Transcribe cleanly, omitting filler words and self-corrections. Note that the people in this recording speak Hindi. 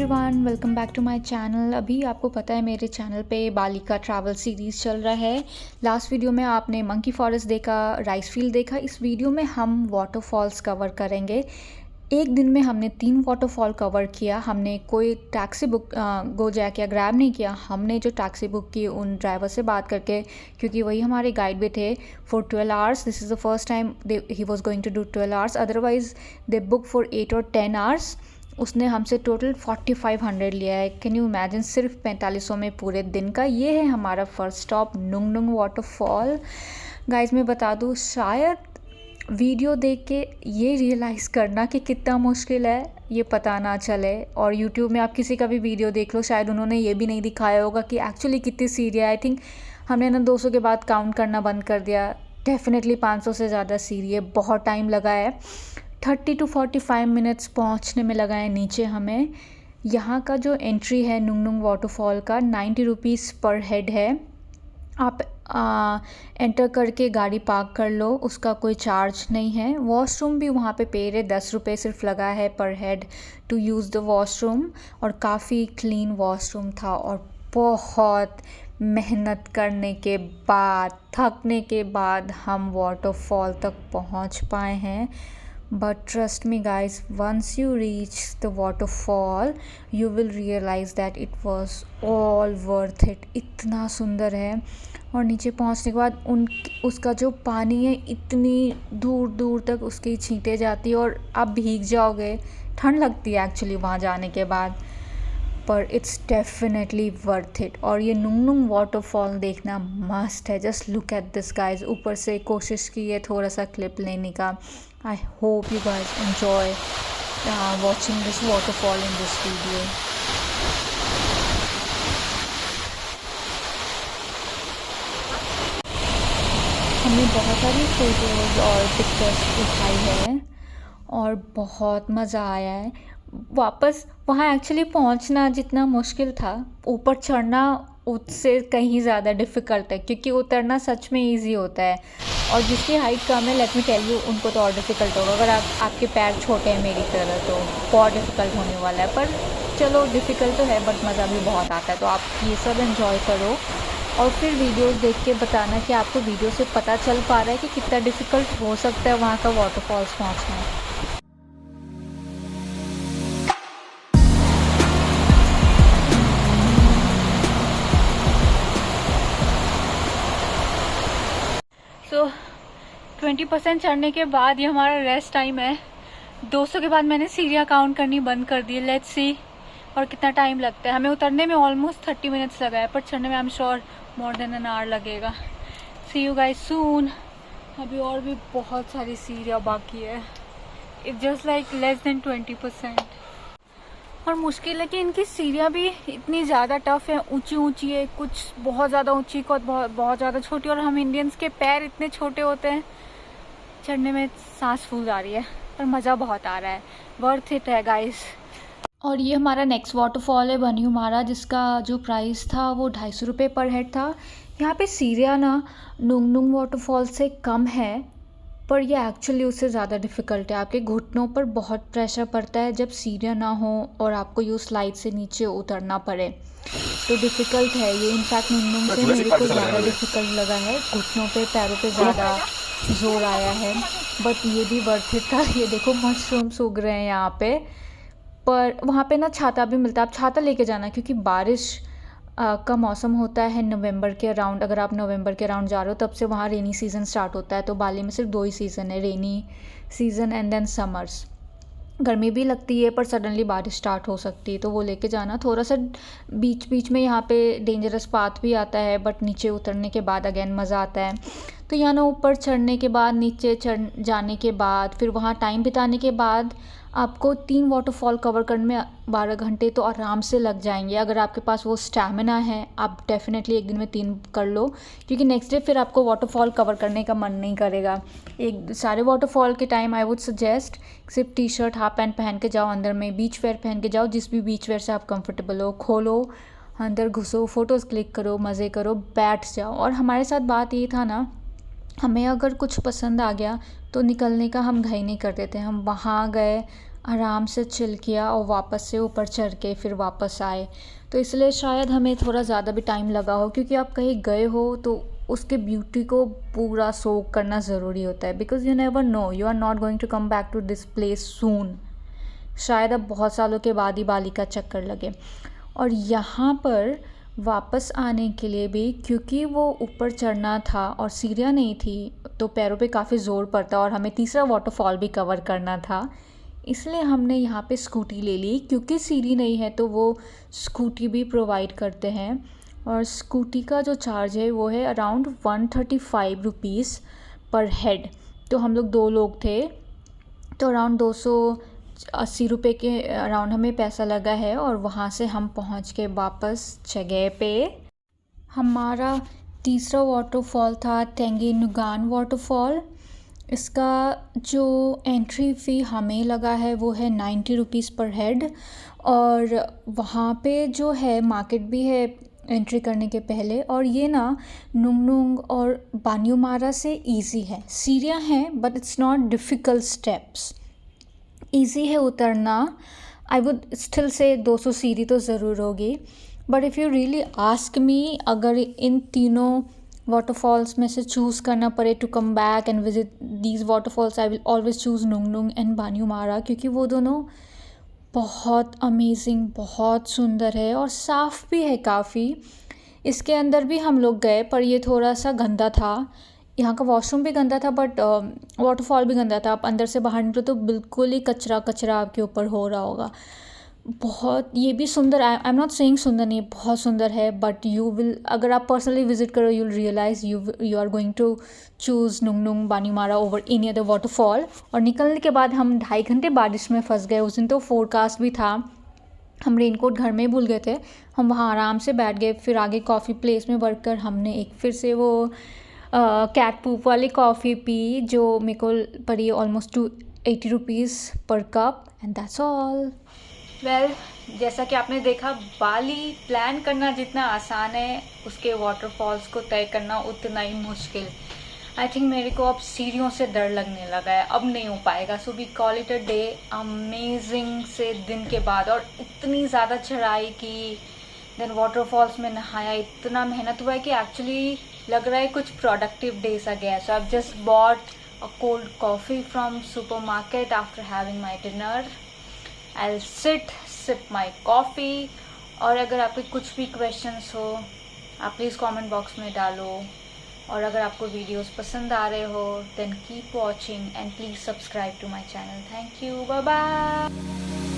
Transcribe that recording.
Everyone, welcome back to my channel. अभी आपको पता है मेरे चैनल पे बाली का ट्रैवल सीरीज़ चल रहा है। लास्ट वीडियो में आपने मंकी फॉरेस्ट देखा, राइस फील्ड देखा। इस वीडियो में हम वाटरफॉल्स कवर करेंगे। एक दिन में हमने 3 वाटरफॉल कवर किया। हमने कोई टैक्सी बुक गो जैक या ग्रैब नहीं किया। हमने जो टैक्सी बुक की उन ड्राइवर से बात करके, क्योंकि वही हमारे गाइड भी थे for 12 hours. This is the first time he was going to do 12 hours, otherwise they book for 8 और 10 आवर्स। उसने हमसे टोटल 4500 लिया है। कैन यू इमेजिन, सिर्फ 4500 में पूरे दिन का। ये है हमारा फर्स्ट स्टॉप, नुंग नुंग वाटरफॉल। गाइज मैं बता दूँ, शायद वीडियो देख के ये रियलाइज़ करना कि कितना मुश्किल है ये पता ना चले। और यूट्यूब में आप किसी का भी वीडियो देख लो, शायद उन्होंने ये भी नहीं दिखाया होगा कि एक्चुअली कितनी सीढ़ियाँ। आई थिंक हमने ना 200 के बाद काउंट करना बंद कर दिया। डेफिनेटली 500 से ज़्यादा सीढ़ी है। बहुत टाइम लगा है, 30 to 45 मिनट्स पहुँचने में लगा है नीचे हमें। यहाँ का जो एंट्री है नुंग नुंग वाटरफॉल का 90 रुपीज़ पर हेड है। आप एंटर करके गाड़ी पार्क कर लो, उसका कोई चार्ज नहीं है। वॉशरूम भी वहाँ पे पेड है, 10 रुपये सिर्फ लगा है पर had to use the washroom. और काफ़ी क्लीन वॉशरूम था। और बहुत मेहनत करने के बाद, थकने के बाद हम वाटरफॉल तक पहुँच पाए हैं। But trust me guys, once you reach the waterfall, you will realize that it was all worth it. इतना सुंदर है। और नीचे पहुंचने के बाद उसका जो पानी है, इतनी दूर दूर तक उसकी छींटे जाती है और आप भीग जाओगे। ठंड लगती है एक्चुअली वहाँ जाने के बाद, पर इट्स डेफिनेटली वर्थ इट। और ये नुंग नुंग वाटरफॉल देखना मस्ट है। Just look at this guys. ऊपर से कोशिश की है थोड़ा सा क्लिप लेने का। I hope you guys enjoy watching this waterfall in this video. हमने बहुत सारी फोटोज़ और पिक्चर्स उठाई है और बहुत मज़ा आया है। वापस वहाँ एक्चुअली पहुँचना जितना मुश्किल था, ऊपर चढ़ना उससे कहीं ज़्यादा डिफ़िकल्ट है, क्योंकि उतरना सच में इजी होता है। और जिसकी हाइट कम है, लेट मी टेल यू, उनको तो और डिफ़िकल्ट होगा। अगर आपके पैर छोटे हैं मेरी तरह तो बहुत डिफ़िकल्ट होने वाला है। पर चलो, डिफ़िकल्ट तो है बट मज़ा भी बहुत आता है। तो आप ये सब एंजॉय करो और फिर वीडियोस देख के बताना कि आपको वीडियो से पता चल पा रहा है कि कितना डिफ़िकल्ट हो सकता है वहाँ का वाटरफॉल्स पहुँचना। सो 20% चढ़ने के बाद ये हमारा रेस्ट टाइम है। 200 के बाद मैंने सीढ़ियाँ काउंट करनी बंद कर दी। लेट्स सी और कितना टाइम लगता है। हमें उतरने में ऑलमोस्ट 30 मिनट्स लगा है, पर चढ़ने में I am sure more than an hour लगेगा। सी यू गाइस सून। अभी और भी बहुत सारी सीढ़ियाँ बाकी है। It's just like less than 20%। और मुश्किल है कि इनकी सीढ़ियाँ भी इतनी ज़्यादा टफ है, ऊंची ऊंची है, कुछ बहुत ज़्यादा ऊंची, कुछ बहुत ज़्यादा छोटी। और हम इंडियंस के पैर इतने छोटे होते हैं, चढ़ने में सांस फूल आ रही है, पर मज़ा बहुत आ रहा है। वर्थ इट है गाइस। और ये हमारा नेक्स्ट वाटरफॉल है बनियुमारा, जिसका जो प्राइस था वो 250 रुपये पर हेड था। यहाँ पे सीढ़ियाँ ना नुंग नुंग वाटरफॉल से कम है, पर ये एक्चुअली उससे ज़्यादा डिफ़िकल्ट है। आपके घुटनों पर बहुत प्रेशर पड़ता है जब सीढ़ियाँ ना हो और आपको यूँ स्लाइड से नीचे उतरना पड़े, तो डिफ़िकल्ट है ये। इनफैक्ट नुंग नुंग से मेरे को ज़्यादा डिफ़िकल्ट लगा है। घुटनों पे, पैरों पे ज़्यादा जोर आया है, बट ये भी वर्थ इट था। ये देखो मशरूम्स उग रहे हैं यहाँ पे। पर वहाँ पे ना छाता भी मिलता है, आप छाता लेके जाना, क्योंकि बारिश का मौसम होता है नवंबर के अराउंड। अगर आप नवंबर के अराउंड जा रहे हो, तब से वहाँ रेनी सीज़न स्टार्ट होता है। तो बाली में सिर्फ 2 ही सीज़न है, rainy season and then summers. गर्मी भी लगती है, पर सडनली बारिश स्टार्ट हो सकती है, तो वो लेके जाना। थोड़ा सा बीच बीच में यहाँ पे डेंजरस पाथ भी आता है, बट नीचे उतरने के बाद अगेन मज़ा आता है। तो यहाँ ना ऊपर चढ़ने के बाद, नीचे चढ़ जाने के बाद, फिर वहाँ टाइम बिताने के बाद आपको 3 वाटरफॉल कवर करने में 12 घंटे तो आराम से लग जाएंगे। अगर आपके पास वो स्टैमिना है, आप डेफिनेटली एक दिन में 3 कर लो, क्योंकि नेक्स्ट डे फिर आपको वाटरफॉल कवर करने का मन नहीं करेगा। एक सारे वाटरफॉल के टाइम आई वुड सजेस्ट सिर्फ टी शर्ट, हाफ पैंट पहन के जाओ, अंदर में बीच वेयर पहन के जाओ, जिस भी बीच वेयर से आप कंफर्टेबल हो। खोलो, अंदर घुसो, फ़ोटोज़ क्लिक करो, मज़े करो, बैठ जाओ। और हमारे साथ बात ये था ना, हमें अगर कुछ पसंद आ गया तो निकलने का हम घाई नहीं करते थे। हम वहाँ गए, आराम से चिल किया और वापस से ऊपर चढ़ के फिर वापस आए। तो इसलिए शायद हमें थोड़ा ज़्यादा भी टाइम लगा हो, क्योंकि आप कहीं गए हो तो उसके ब्यूटी को पूरा सोक करना ज़रूरी होता है, because you never know, you are not going to come back to this place soon. शायद अब बहुत सालों के बाद ही बाली का चक्कर लगे। और यहाँ पर वापस आने के लिए भी, क्योंकि वो ऊपर चढ़ना था और सीढ़ियाँ नहीं थी, तो पैरों पे काफ़ी ज़ोर पड़ता और हमें तीसरा वाटरफॉल भी कवर करना था, इसलिए हमने यहाँ पे स्कूटी ले ली। क्योंकि सीढ़ी नहीं है तो वो स्कूटी भी प्रोवाइड करते हैं, और स्कूटी का जो चार्ज है वो है अराउंड 135 रुपीज़ पर हेड। तो हम लोग 2 लोग थे, तो अराउंड 280 रुपये के अराउंड हमें पैसा लगा है। और वहाँ से हम पहुँच के वापस जगह पे। हमारा तीसरा वाटरफॉल था टेंगी नुगान वाटरफॉल। इसका जो एंट्री फ़ी हमें लगा है वो है 90 रुपीज़ पर हेड। और वहाँ पे जो है मार्केट भी है एंट्री करने के पहले। और ये ना नुंगनुंग और बान्यूमारा से इजी है, सीढ़ियाँ हैं but it's not difficult steps, easy है उतरना। आई वुड स्टिल से 200 सीढ़ी तो ज़रूर होगी। But if you really ask me, अगर इन तीनों वाटरफॉल्स में से चूज़ करना पड़े to come back and visit these waterfalls, I will always choose Nungnung and Banyumala, क्योंकि वो दोनों बहुत अमेजिंग, बहुत सुंदर है और साफ़ भी है काफ़ी। इसके अंदर भी हम लोग गए पर ये थोड़ा सा गंदा था। यहाँ का वॉशरूम भी गंदा था बट वाटरफॉल भी गंदा था। आप अंदर से बाहर निकलो तो बिल्कुल ही कचरा कचरा आपके ऊपर हो रहा होगा। बहुत ये भी सुंदर, आई एम नॉट सेइंग सुंदर नहीं, बहुत सुंदर है। बट यू विल, अगर आप पर्सनली विजिट करो, you will realise you are going to choose Nungnung Banyumala over any other waterfall. और निकलने के बाद हम 2.5 घंटे बारिश में फंस गए। उस दिन तो फोरकास्ट भी था, हम रेनकोट घर में भूल गए थे। हम वहाँ आराम से बैठ गए। फिर आगे कॉफ़ी प्लेस में बढ़कर हमने एक फिर से वो कैट पूप वाली कॉफ़ी पी, जो मेरे को पड़ी ऑलमोस्ट 280 रुपीज़ पर cup, and that's all. Well, जैसा कि आपने देखा, बाली प्लान करना जितना आसान है, उसके वाटरफॉल्स को तय करना उतना ही मुश्किल। आई थिंक मेरे को अब सीढ़ियों से डर लगने लगा है, अब नहीं हो पाएगा। So we call it a day. Amazing से दिन के बाद, और इतनी ज़्यादा चढ़ाई की, देन वाटरफॉल्स में नहाया, इतना मेहनत हुआ है कि एक्चुअली लग रहा है कुछ प्रोडक्टिव डे सा गया। So I just bought a cold coffee from supermarket after having my dinner. I'll sip my coffee। और अगर आपके कुछ भी क्वेश्चंस हो, आप प्लीज़ कमेंट बॉक्स में डालो। और अगर आपको वीडियोस पसंद आ रहे हो, then keep watching and please subscribe to my channel. Thank you. Bye bye.